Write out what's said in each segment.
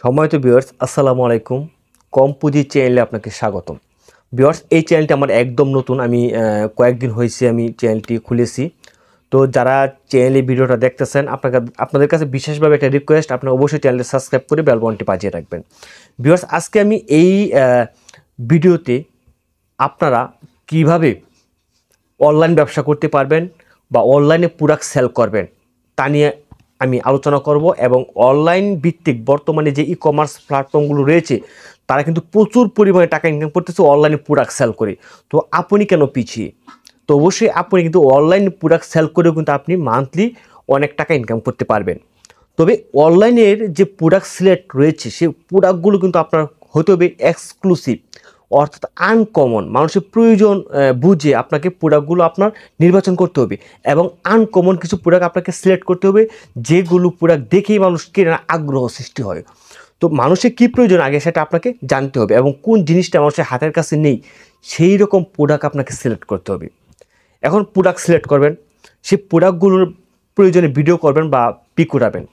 সম্মানিত ভিউয়ার্স, আসসালামু আলাইকুম। কম পুঁজি চ্যানেলে আপনাকে স্বাগতম। ভিউয়ার্স, এই চ্যানেলটি আমার একদম নতুন। আমি কয়েকদিন হয়েছে আমি চ্যানেলটি খুলেছি। তো যারা চ্যানেলে ভিডিওটা দেখতেছেন, আপনাদের কাছে বিশেষভাবে একটা রিকোয়েস্ট, আপনারা অবশ্যই চ্যানেলটি সাবস্ক্রাইব করে বেল বাটনটি বাজিয়ে রাখবেন। ভিউয়ার্স, আজকে আমি এই ভিডিওতে আপনারা কিভাবে অনলাইন ব্যবসা করতে পারবেন বা অনলাইনে প্রোডাক্ট সেল করবেন তা নিয়ে আমি আলোচনা করব। এবং অনলাইন ভিত্তিক বর্তমানে যে ই কমার্স প্ল্যাটফর্মগুলো রয়েছে তারা কিন্তু প্রচুর পরিমাণে টাকা ইনকাম করতেছে অনলাইনে প্রোডাক্ট সেল করে। তো আপনি কেন পিছিয়ে? তো অবশ্যই আপনি কিন্তু অনলাইন প্রোডাক্ট সেল করেও কিন্তু আপনি মান্থলি অনেক টাকা ইনকাম করতে পারবেন। তবে অনলাইনের যে প্রোডাক্ট সিলেক্ট রয়েছে সেই প্রোডাক্টগুলো কিন্তু আপনার হতে হবে এক্সক্লুসিভ, অর্থাৎ আনকমন। মানুষের প্রয়োজন বুঝে আপনাকে প্রোডাক্টগুলো আপনার নির্বাচন করতে হবে এবং আনকমন কিছু প্রোডাক্ট আপনাকে সিলেক্ট করতে হবে, যেগুলো প্রোডাক্ট দেখেই মানুষ কেনার আগ্রহ সৃষ্টি হয়। তো মানুষের কী প্রয়োজন আগে সেটা আপনাকে জানতে হবে এবং কোন জিনিসটা মানুষের হাতের কাছে নেই সেই রকম প্রোডাক্ট আপনাকে সিলেক্ট করতে হবে। এখন প্রোডাক্ট সিলেক্ট করবেন, সেই প্রোডাক্টগুলোর প্রয়োজনে ভিডিও করবেন বা পিক উঠাবেন।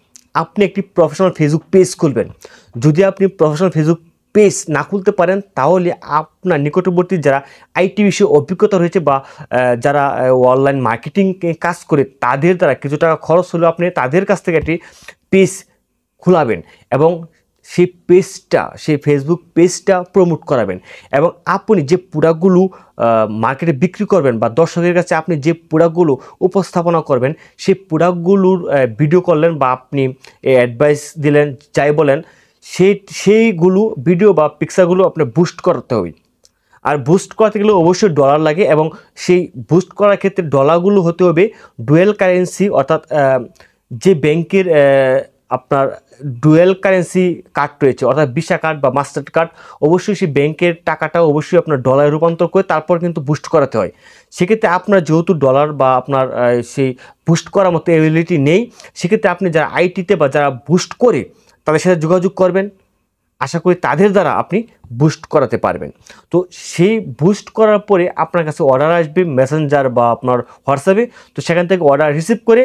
আপনি একটি প্রফেশনাল ফেসবুক পেজ খুলবেন। যদি আপনি প্রফেশনাল ফেসবুক পেজ না খুলতে পারেন তাহলে আপনার নিকটবর্তী যারা আইটি বিষয়ে অভিজ্ঞতা রয়েছে বা যারা অনলাইন মার্কেটিং কাজ করে তাদের দ্বারা কিছু টাকা খরচ হলেও আপনি তাদের কাছ থেকে একটি পেজ খোলাবেন এবং সেই ফেসবুক পেজটা প্রমোট করাবেন। এবং আপনি যে প্রোডাক্টগুলো মার্কেটে বিক্রি করবেন বা দর্শকের কাছে আপনি যে প্রোডাক্টগুলো উপস্থাপনা করবেন সেই প্রোডাক্টগুলোর ভিডিও করলেন বা আপনি অ্যাডভাইস দিলেন, যাই বলেন, সেইগুলো ভিডিও বা পিকচারগুলো আপনার বুস্ট করতে হবে। আর বুস্ট করতে গেলে অবশ্যই ডলার লাগে এবং সেই বুস্ট করার ক্ষেত্রে ডলারগুলো হতে হবে ডুয়েল কারেন্সি, অর্থাৎ যে ব্যাংকের আপনার ডুয়েল কারেন্সি কার্ড রয়েছে, অর্থাৎ ভিসা কার্ড বা মাস্টার কার্ড, অবশ্যই সেই ব্যাংকের টাকাটা অবশ্যই আপনার ডলারে রূপান্তর করে তারপর কিন্তু বুস্ট করাতে হয়। সেক্ষেত্রে আপনার যেহেতু ডলার বা আপনার সেই বুস্ট করার মতো এবিলিটি নেই, সেক্ষেত্রে আপনি যারা আইটিতে বা যারা বুস্ট করে তাদের সাথে যোগাযোগ করবেন। আশা করি তাদের দ্বারা আপনি বুস্ট করাতে পারবেন। তো সেই বুস্ট করার পরে আপনার কাছে অর্ডার আসবে মেসেঞ্জার বা আপনার হোয়াটসঅ্যাপে। তো সেখান থেকে অর্ডার রিসিভ করে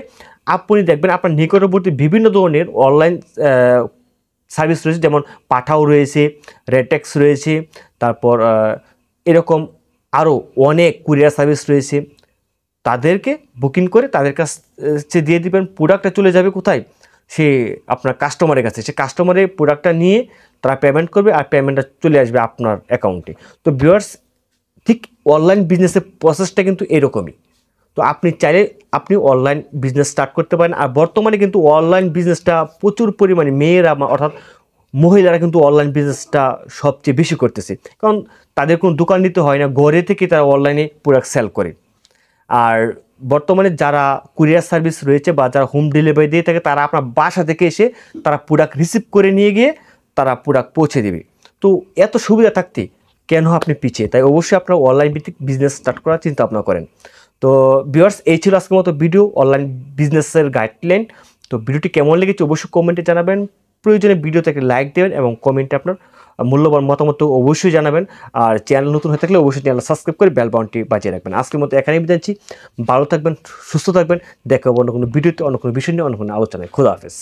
আপনি দেখবেন আপনার নিকটবর্তী বিভিন্ন ধরনের অনলাইন সার্ভিস রয়েছে, যেমন পাঠাও রয়েছে, রেটেক্স রয়েছে, তারপর এরকম আরও অনেক কুরিয়ার সার্ভিস রয়েছে। তাদেরকে বুকিং করে তাদের কাছে দিয়ে দিবেন। প্রোডাক্টটা চলে যাবে কোথায়? সে আপনার কাস্টমারের কাছে। সে কাস্টমারের প্রোডাক্টটা নিয়ে তারা পেমেন্ট করবে আর পেমেন্টটা চলে আসবে আপনার অ্যাকাউন্টে। তো ভিউয়ার্স, ঠিক অনলাইন বিজনেসের প্রসেসটা কিন্তু এরকমই। তো আপনি চাইলে আপনি অনলাইন বিজনেস স্টার্ট করতে পারেন। আর বর্তমানে কিন্তু অনলাইন বিজনেসটা প্রচুর পরিমাণে মেয়েরা অর্থাৎ মহিলারা কিন্তু অনলাইন বিজনেসটা সবচেয়ে বেশি করতেছে, কারণ তাদের কোনো দোকান নিতে হয় না, ঘরে থেকে তারা অনলাইনে প্রোডাক্ট সেল করে। আর বর্তমানে যারা কুরিয়ার সার্ভিস রয়েছে বা যারা হোম ডেলিভারি দিয়ে থাকে তারা আপনার বাসা থেকে এসে তারা প্রোডাক্ট রিসিভ করে নিয়ে গিয়ে তারা প্রোডাক্ট পৌঁছে দেবে। তো এত সুবিধা থাকতে কেন আপনি পিছিয়ে? তাই অবশ্যই আপনার অনলাইন ভিত্তিক বিজনেস স্টার্ট করার চিন্তা ভাবনা করেন। তো ভিউয়ার্স, এই ছিল আজকের মতো ভিডিও, অনলাইন বিজনেসের গাইডলাইন। তো ভিডিওটি কেমন লেগেছে অবশ্যই কমেন্টে জানাবেন। প্রয়োজনে ভিডিওতে একটা লাইক দেবেন এবং কমেন্টে আপনার মূল্যবান মতামত অবশ্যই জানাবেন। আর চ্যানেল নতুন হয়ে থাকলে অবশ্যই চ্যানেল সাবস্ক্রাইব করে বেল বাটনটি বাজিয়ে রাখবেন। আজকের মতো এখানেই বিদায়। ভালো থাকবেন, সুস্থ থাকবেন। দেখা হবে অন্য কোনো ভিডিওতে, অন্য কোনো বিষয় নিয়ে, অন্য কোনো আলোচনায়। খোদা হাফেজ।